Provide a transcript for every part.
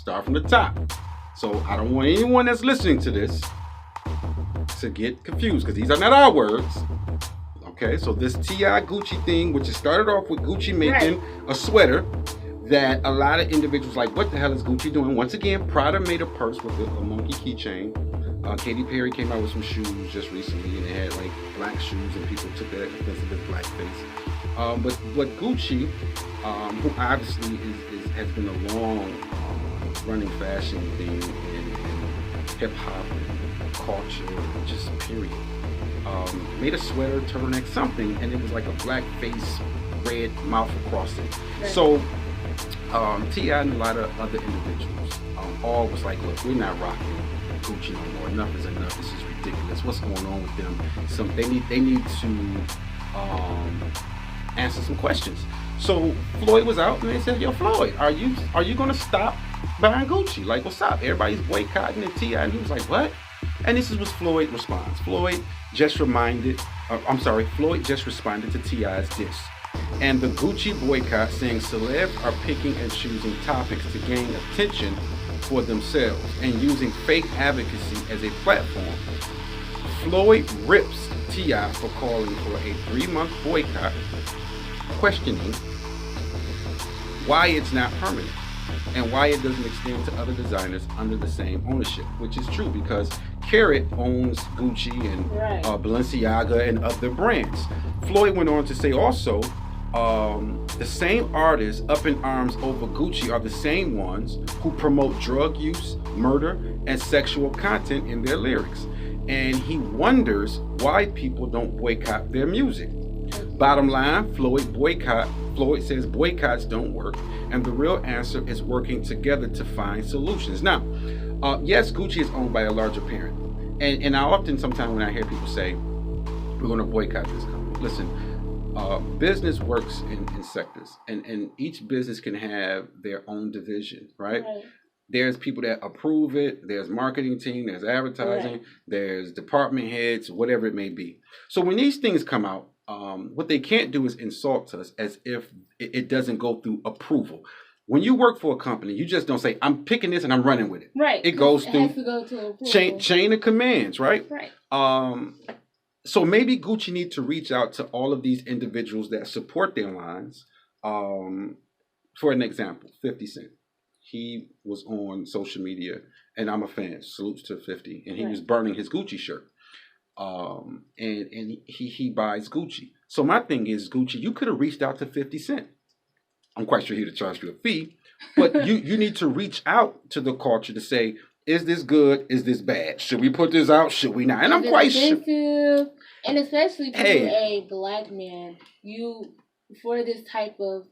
Start from the top. So I don't want anyone that's listening to this to get confused because these are not our words. Okay, so this T.I. Gucci thing, which it started off with Gucci making a sweater that a lot of individuals like, what the hell is Gucci doing? Once again, Prada made a purse with a monkey keychain. Katy Perry came out with some shoes just recently, and it had like black shoes, and people took that offensive as blackface. But what Gucci, who obviously has been a long running fashion thing in hip hop and culture, just period. Made a sweater, turtleneck, something, and it was like a black face, red mouth across it. Right. So T.I. and a lot of other individuals all was like, look, we're not rocking Gucci no more. Enough is enough. This is ridiculous. What's going on with them? They need to answer some questions. So Flloyd was out and they said, yo, Flloyd, are you gonna stop buying Gucci? Like, what's up? Everybody's boycotting and T.I. And he was like, what? And this is what Flloyd responds. Flloyd just responded to T.I.'s diss and the Gucci boycott, saying celebs are picking and choosing topics to gain attention for themselves and using fake advocacy as a platform. Flloyd rips T.I. for calling for a 3-month boycott, questioning why it's not permanent and why it doesn't extend to other designers under the same ownership, which is true because Carrot owns Gucci and Balenciaga and other brands. Flloyd went on to say also, the same artists up in arms over Gucci are the same ones who promote drug use, murder, and sexual content in their lyrics. And he wonders why people don't boycott their music. Bottom line, Flloyd says boycotts don't work, and the real answer is working together to find solutions. Now, yes, Gucci is owned by a larger parent. And I often, sometimes when I hear people say, we're going to boycott this company, listen, business works in sectors, and each business can have their own division, right? There's people that approve it, there's marketing team, there's advertising, there's department heads, whatever it may be. So when these things come out, what they can't do is insult us as if it doesn't go through approval. When you work for a company, you just don't say, I'm picking this and I'm running with it. Right. It goes through has to go to approval. Chain of commands, right? Right. So maybe Gucci need to reach out to all of these individuals that support their lines. For an example, 50 Cent. He was on social media, and I'm a fan. Salutes to 50. And he was burning his Gucci shirt. And he buys Gucci. So my thing is, Gucci, you could have reached out to 50 Cent. I'm quite sure he'd have charged you a fee, but you need to reach out to the culture to say, is this good? Is this bad? Should we put this out? Should we not? And I'm quite sure. And especially to a black man, for this type of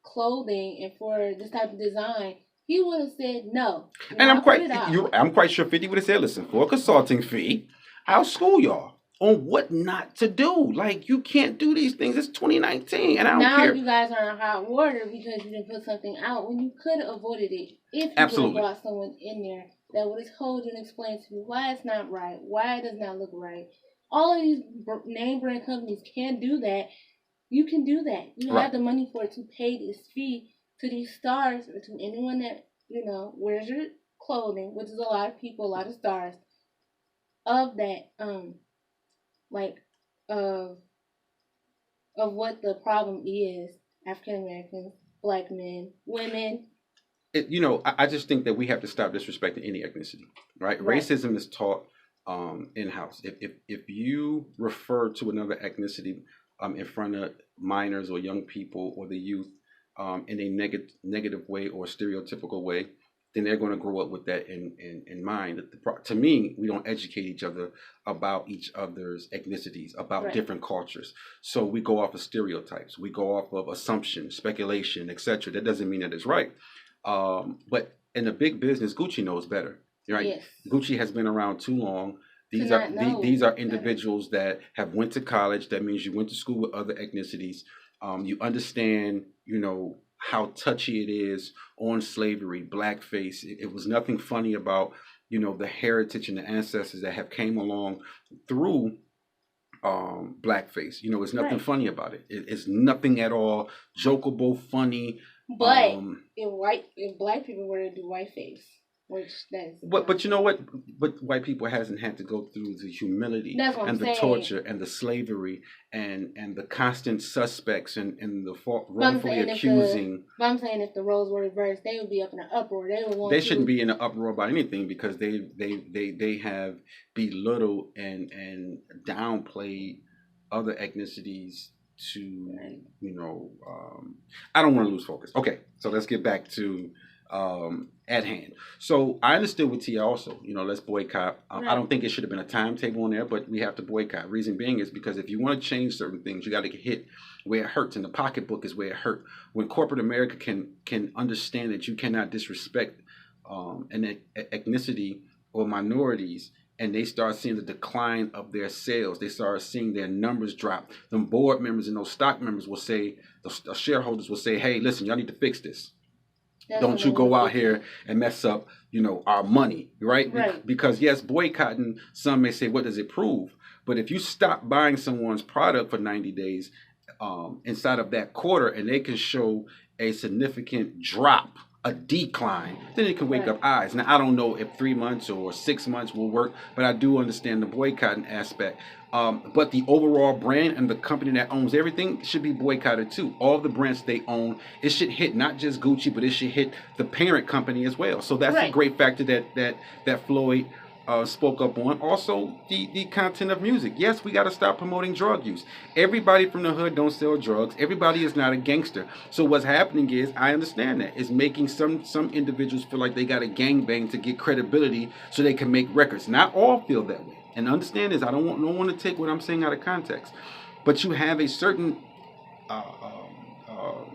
clothing and for this type of design, he would have said no. And I'm quite sure 50 would have said, listen, for a consulting fee, I'll school y'all on what not to do. Like, you can't do these things. It's 2019, and I don't care. Now you guys are in hot water because you didn't put something out when you could have avoided it if you would have brought someone in there that would have told you and explained to you why it's not right, why it does not look right. All of these name brand companies can do that. You can do that. You have the money for it to pay this fee to these stars or to anyone that, wears your clothing, which is a lot of people, a lot of stars, of that, of what the problem is, African Americans, black men, women. I just think that we have to stop disrespecting any ethnicity, right? Racism is taught in-house. If you refer to another ethnicity in front of minors or young people or the youth in a negative way or stereotypical way, then they're going to grow up with that in mind. To me, we don't educate each other about each other's ethnicities, about different cultures. So we go off of stereotypes. We go off of assumptions, speculation, etc. That doesn't mean that it's right. But in the big business, Gucci knows better, right? Yes. Gucci has been around too long. These are individuals that have went to college. That means you went to school with other ethnicities. You understand, how touchy it is on slavery, blackface. It was nothing funny about, the heritage and the ancestors that have came along through blackface. It's nothing funny about it. It's nothing at all jokeable, funny. But if black people were to do whiteface, which that's but you know what? But white people hasn't had to go through the humility and the torture and the slavery and the constant suspects and the wrongfully accusing. But I'm saying if the roles were reversed, they would be up in an uproar. They shouldn't be in an uproar about anything because they have belittled and downplayed other ethnicities to, you know, I don't want to lose focus. Okay, so let's get back to at hand. So I understood with Tia also, you know, let's boycott. I don't think it should have been a timetable on there, but we have to boycott. Reason being is because if you want to change certain things, you got to get hit where it hurts, and the pocketbook is where it hurt. When corporate America can understand that you cannot disrespect an ethnicity or minorities, and they start seeing the decline of their sales, they start seeing their numbers drop. The board members and those stock members will say, the shareholders will say, hey, listen, y'all need to fix this. Don't you go out here and mess up, you know, our money, right? Because yes, boycotting, some may say, what does it prove? But if you stop buying someone's product for 90 days inside of that quarter, and they can show a significant drop, a decline, then it can wake up eyes. Now, I don't know if 3 months or 6 months will work, but I do understand the boycotting aspect. But the overall brand and the company that owns everything should be boycotted too. All the brands they own, it should hit not just Gucci, but it should hit the parent company as well. So that's a great factor that Floyd spoke up on. Also, the content of music. Yes, we got to stop promoting drug use. Everybody from the hood don't sell drugs. Everybody is not a gangster. So what's happening is, I understand that, it's making some individuals feel like they got to gangbang to get credibility so they can make records. Not all feel that way. And understand this, I don't want no one to take what I'm saying out of context. But you have a certain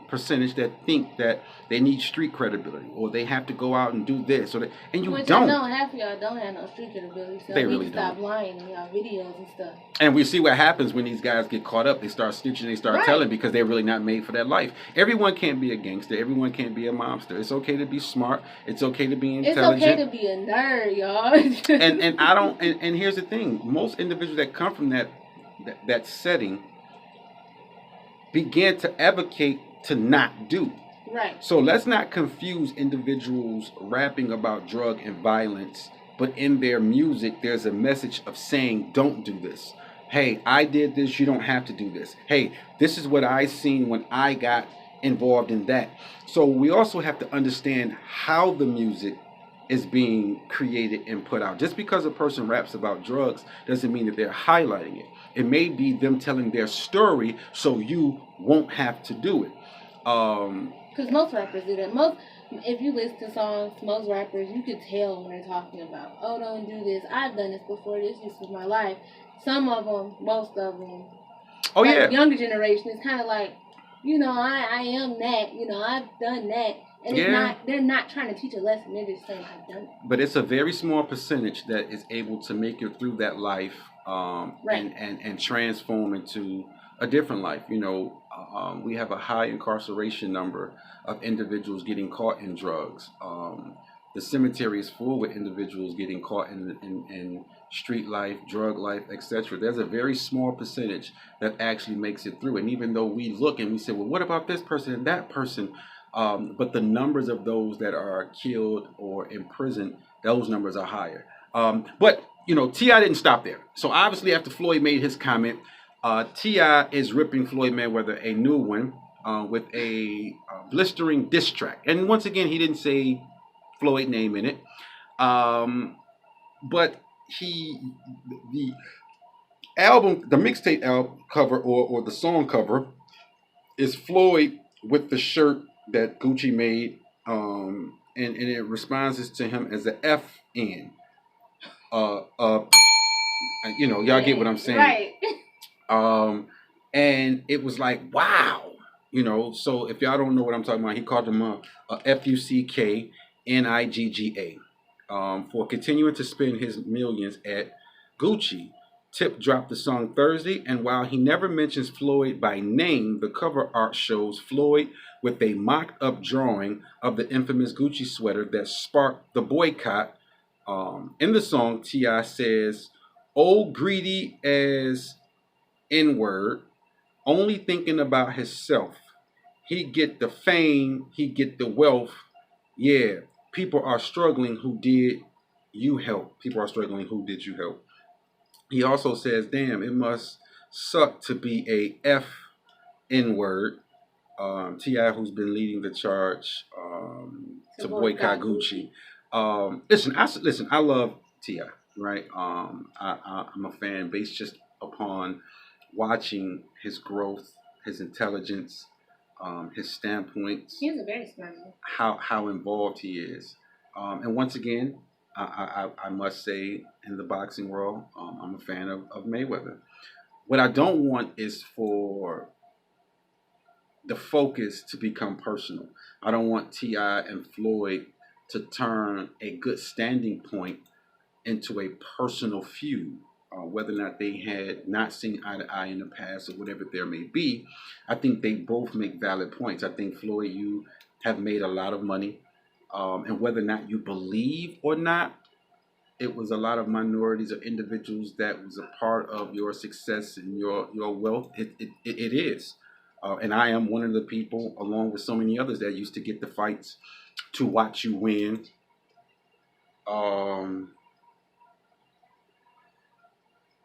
percentage that think that they need street credibility, or they have to go out and do this, or and you don't. Half of y'all don't have no street credibility. So they really stop lying in y'all videos and stuff. And we see what happens when these guys get caught up. They start snitching, they start telling, because they're really not made for that life. Everyone can't be a gangster. Everyone can't be a mobster. It's okay to be smart. It's okay to be intelligent. It's okay to be a nerd, y'all. and I don't. And here's the thing: most individuals that come from that setting began to advocate to not do. So let's not confuse individuals rapping about drug and violence, but in their music there's a message of saying, don't do this. Hey, I did this, you don't have to do this. Hey, this is what I seen when I got involved in that. So we also have to understand how the music is being created and put out. Just because a person raps about drugs doesn't mean that they're highlighting it. It may be them telling their story so you won't have to do it. Because most rappers do that. If you listen to songs, most rappers, you can tell when they're talking about, oh, don't do this. I've done this before. This was my life. Some of them, most of them. Oh, like the younger generation is kind of like, you know, I am that. You know, I've done that. And they're not trying to teach a lesson. They're just saying, I've done it. But it's a very small percentage that is able to make it through that life and transform into a different life. You know, we have a high incarceration number of individuals getting caught in drugs. The cemetery is full with individuals getting caught in street life, drug life, etc. There's a very small percentage that actually makes it through. And even though we look and we say, well, what about this person and that person? But the numbers of those that are killed or imprisoned, those numbers are higher. But, you know, T.I. didn't stop there. So obviously after Floyd made his comment, T.I. is ripping Flloyd Mayweather a new one with a blistering diss track. And once again, he didn't say Floyd name in it. But the album, the mixtape album cover or the song cover is Floyd with the shirt that Gucci made, and it responds to him as a FN. You know, y'all get what I'm saying. Right. And it was like, wow, you know. So if y'all don't know what I'm talking about, he called him a FUCK NIGGA for continuing to spend his millions at Gucci. Tip dropped the song Thursday, and while he never mentions Floyd by name, the cover art shows Floyd with a mocked-up drawing of the infamous Gucci sweater that sparked the boycott. In the song, T.I. says, "Oh, greedy as N-word, only thinking about himself. he get the fame, he get the wealth. Yeah, people are struggling who did you help. People are struggling who did you help. He also says, damn, it must suck to be a F N word. T.I., who's been leading the charge to boycott Gucci. Listen, I love T.I., right? I'm a fan based just upon watching his growth, his intelligence, his standpoints. He's a very smart man. How involved he is. And once again, I must say, in the boxing world, I'm a fan of Mayweather. What I don't want is for the focus to become personal. I don't want T.I. and Floyd to turn a good standing point into a personal feud, whether or not they had not seen eye to eye in the past or whatever there may be. I think they both make valid points. I think, Floyd, you have made a lot of money, and whether or not you believe or not, it was a lot of minorities or individuals that was a part of your success and your wealth. It is. And I am one of the people, along with so many others, that used to get the fights to watch you win.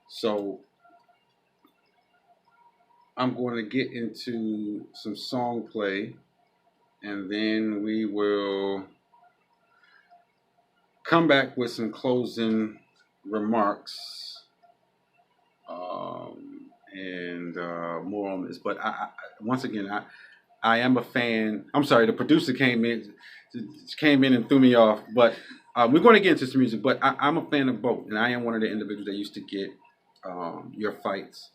So I'm going to get into some song play, and then we will come back with some closing remarks, and more on this. But once again, I am a fan. I'm sorry, the producer came in and threw me off. But we're going to get into some music. But I'm a fan of both, and I am one of the individuals that used to get your fights.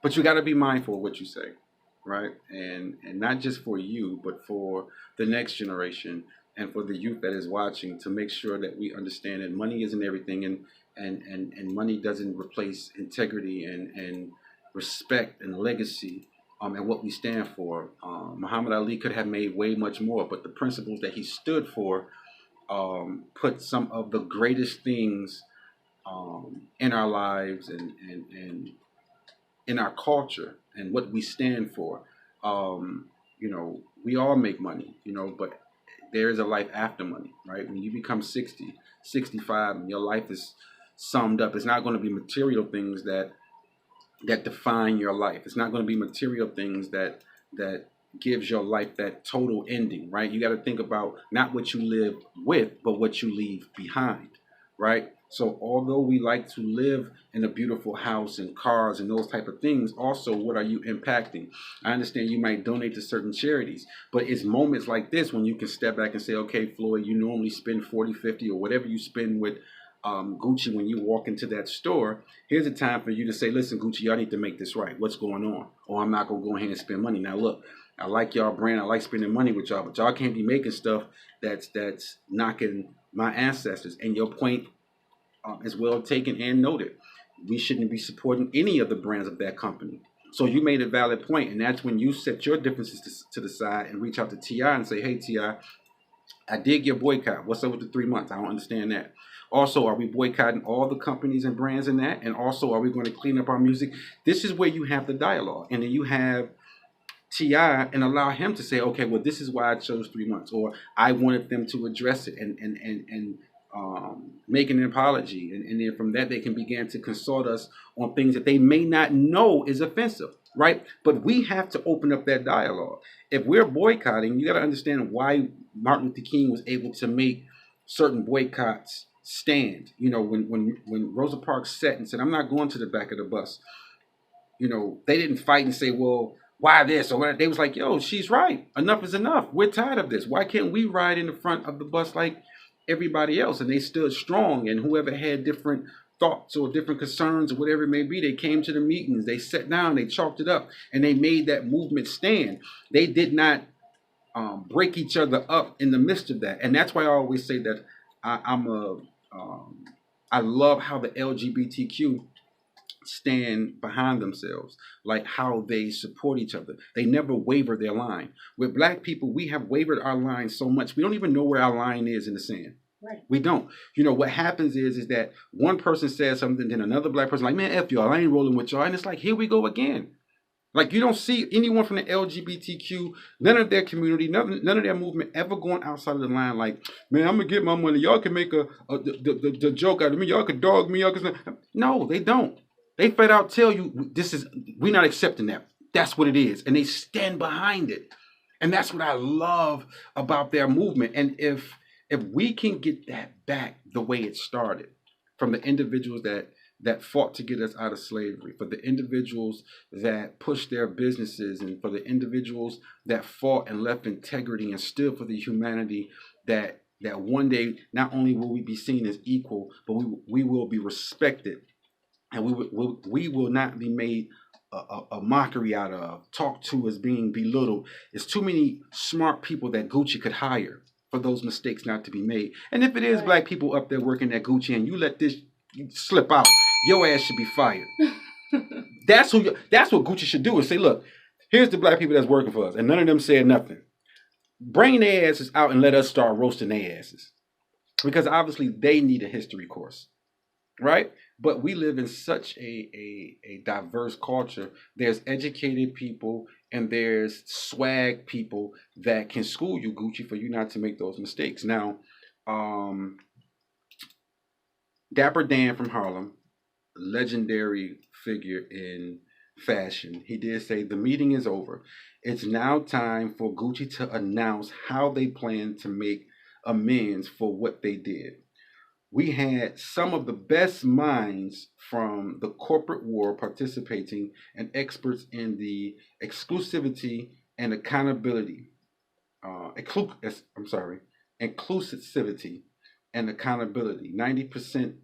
But you got to be mindful of what you say, right? And not just for you, but for the next generation and for the youth that is watching, to make sure that we understand that money isn't everything, and money doesn't replace integrity and respect and legacy, and what we stand for. Muhammad Ali could have made way much more, but the principles that he stood for put some of the greatest things in our lives and in our culture and what we stand for. We all make money, but there is a life after money, right? When you become 60, 65, and your life is summed up, it's not going to be material things that define your life. It's not going to be material things that gives your life that total ending, right? You got to think about not what you live with, but what you leave behind, right? So although we like to live in a beautiful house and cars and those type of things, also, what are you impacting? I understand you might donate to certain charities, but it's moments like this when you can step back and say, okay, Floyd, you normally spend 40, 50 or whatever you spend with Gucci when you walk into that store. Here's a time for you to say, listen, Gucci, y'all need to make this right. What's going on? Or I'm not going to go ahead and spend money. Now, look, I like y'all brand. I like spending money with y'all, but y'all can't be making stuff that's knocking my ancestors. And your point is well taken and noted. We shouldn't be supporting any of the brands of that company. So you made a valid point, and that's when you set your differences to the side and reach out to T.I. and say, hey, T.I., I dig your boycott. What's up with the 3 months? I don't understand that. Also, are we boycotting all the companies and brands in that? And also, are we going to clean up our music? This is where you have the dialogue. And then you have T.I. and allow him to say, okay, well, this is why I chose 3 months. Or I wanted them to address it and make an apology. And then from that, they can begin to consult us on things that they may not know is offensive, right? But we have to open up that dialogue. If we're boycotting, you got to understand why Martin Luther King was able to make certain boycotts stand. When Rosa Parks sat and said, I'm not going to the back of the bus, they didn't fight and say, well, why this or whatever. They was like, yo, she's right. Enough is enough. We're tired of this. Why can't we ride in the front of the bus like everybody else? And they stood strong, and whoever had different thoughts or different concerns or whatever it may be, they came to the meetings, they sat down, they chalked it up, and they made that movement stand. They did not break each other up in the midst of that. And that's why I always say that I love how the LGBTQ stand behind themselves, like how they support each other. They never waver their line. With black people, we have wavered our line so much, we don't even know where our line is in the sand. Right. We don't. What happens is that one person says something, then another black person like, man, F y'all, I ain't rolling with y'all. And it's like, here we go again. Like you don't see anyone from the LGBTQ, none of their community, none of their movement ever going outside of the line. Like, man, I'm gonna get my money. Y'all can make the joke out of me. Y'all can dog me. Y'all can. No, they don't. They flat out tell you we're not accepting that. That's what it is, and they stand behind it. And that's what I love about their movement. And if we can get that back the way it started, from the individuals that fought to get us out of slavery, for the individuals that pushed their businesses, and for the individuals that fought and left integrity and stood for the humanity that one day not only will we be seen as equal, but we will be respected, and we will not be made a mockery out of, talked to as being belittled. There's too many smart people that Gucci could hire for those mistakes not to be made. And if it is black people up there working at Gucci and you let this slip out, your ass should be fired. That's what Gucci should do, is say, look, here's the black people that's working for us, and none of them said nothing. Bring their asses out and let us start roasting their asses, because obviously they need a history course, right? But we live in such a diverse culture. There's educated people and there's swag people that can school you, Gucci, for you not to make those mistakes. Now, Dapper Dan from Harlem, legendary figure in fashion, he did say the meeting is over. It's now time for Gucci to announce how they plan to make amends for what they did. We had some of the best minds from the corporate war participating, and experts in the exclusivity and accountability. Inclusivity and accountability. 90%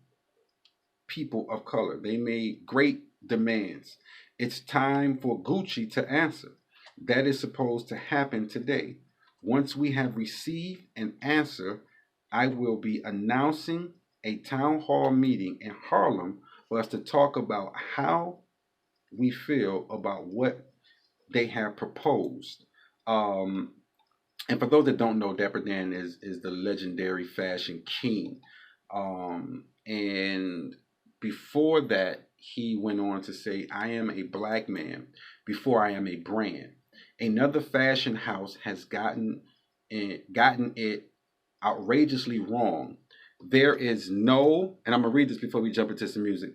people of color. They made great demands. It's time for Gucci to answer. That is supposed to happen today. Once we have received an answer, I will be announcing a town hall meeting in Harlem for us to talk about how we feel about what they have proposed. And for those that don't know, Dapper Dan is the legendary fashion king. And before that, he went on to say, I am a black man before I am a brand. Another fashion house has gotten it outrageously wrong. There is no, and I'm going to read this before we jump into some music.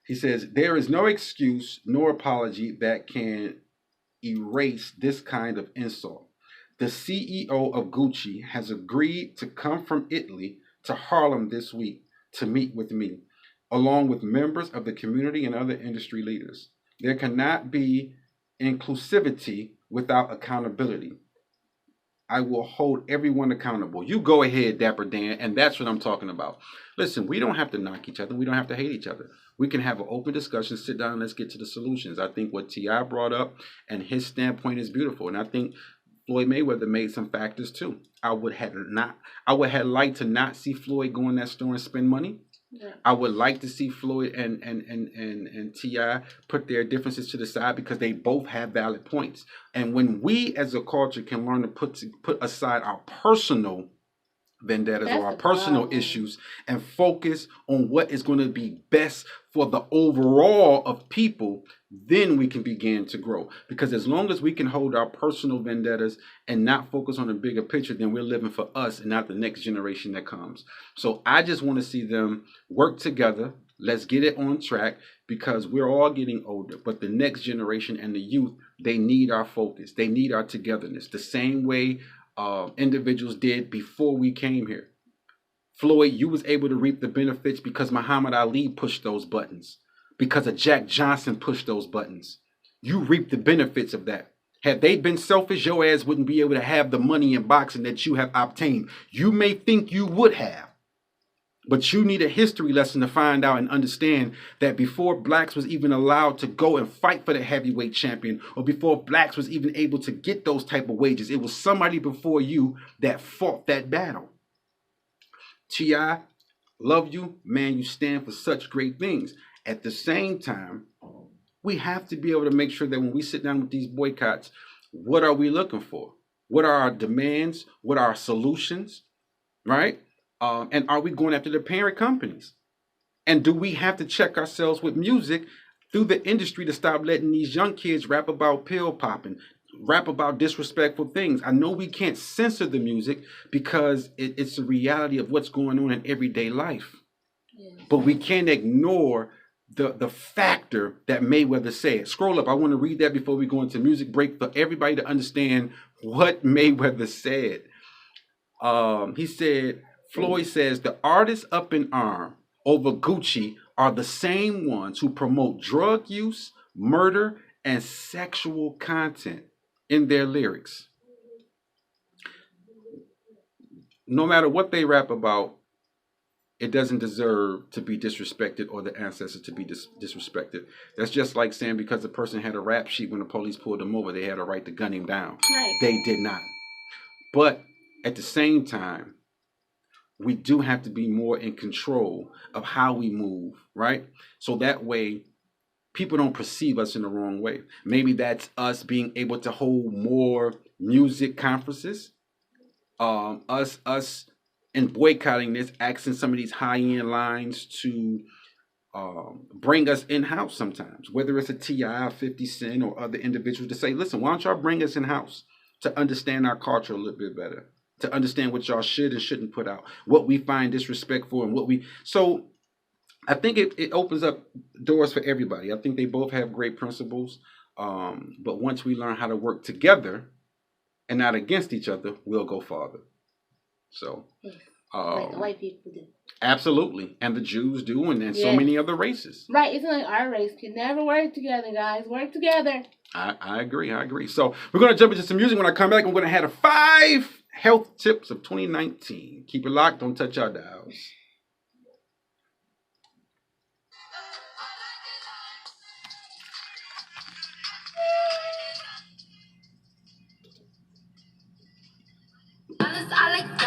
He says, there is no excuse nor apology that can erase this kind of insult. The CEO of Gucci has agreed to come from Italy to Harlem this week to meet with me, along with members of the community and other industry leaders. There cannot be inclusivity without accountability. I will hold everyone accountable. You go ahead, Dapper Dan, and that's what I'm talking about. Listen, we don't have to knock each other. We don't have to hate each other. We can have an open discussion, sit down, and let's get to the solutions. I think what T.I. brought up and his standpoint is beautiful. And I think Flloyd Mayweather made some factors too. I would have liked to not see Floyd go in that store and spend money. Yeah. I would like to see Floyd and T.I. put their differences to the side, because they both have valid points. And when we as a culture can learn to put aside our personal vendettas or our personal issues and focus on what is going to be best for the overall of people, then we can begin to grow. Because as long as we can hold our personal vendettas and not focus on the bigger picture, then we're living for us and not the next generation that comes. So I just want to see them work together. Let's get it on track, because we're all getting older. But the next generation and the youth, they need our focus. They need our togetherness. The same way individuals did before we came here. Floyd, you was able to reap the benefits because Muhammad Ali pushed those buttons, because of Jack Johnson pushed those buttons. You reap the benefits of that. Had they been selfish, your ass wouldn't be able to have the money in boxing that you have obtained. You may think you would have, but you need a history lesson to find out and understand that before blacks was even allowed to go and fight for the heavyweight champion, or before blacks was even able to get those type of wages, it was somebody before you that fought that battle. T.I., love you, man. You stand for such great things. At the same time, we have to be able to make sure that when we sit down with these boycotts, what are we looking for? What are our demands? What are our solutions? Right? And are we going after the parent companies? And do we have to check ourselves with music? through the industry to stop letting these young kids rap about pill popping, rap about disrespectful things. I know we can't censor the music because it's the reality of what's going on in everyday life. Yes. But we can't ignore the factor that Mayweather said. Scroll up. I want to read that before we go into music break for everybody to understand what Mayweather said. He said, Floyd says, the artists up in arm over Gucci are the same ones who promote drug use, murder, and sexual content in their lyrics. No matter what they rap about, it doesn't deserve to be disrespected or the ancestors to be disrespected. That's just like saying because the person had a rap sheet when the police pulled him over, they had a right to gun him down. Right. They did not. But at the same time, we do have to be more in control of how we move, right? So that way, people don't perceive us in the wrong way. Maybe that's us being able to hold more music conferences, us in boycotting this, asking some of these high-end lines to bring us in-house sometimes, whether it's a T.I., 50 Cent, or other individuals to say, listen, why don't y'all bring us in-house to understand our culture a little bit better, to understand what y'all should and shouldn't put out, what we find disrespectful and what we... So I think it opens up doors for everybody. I think they both have great principles. But once we learn how to work together and not against each other, we'll go farther. So, like the white people do. Absolutely. And the Jews do, and so many other races. Right. It's like our race can never work together, guys. Work together. I agree. So we're going to jump into some music. When I come back, I'm going to have 5 health tips of 2019. Keep it locked. Don't touch our dials. I like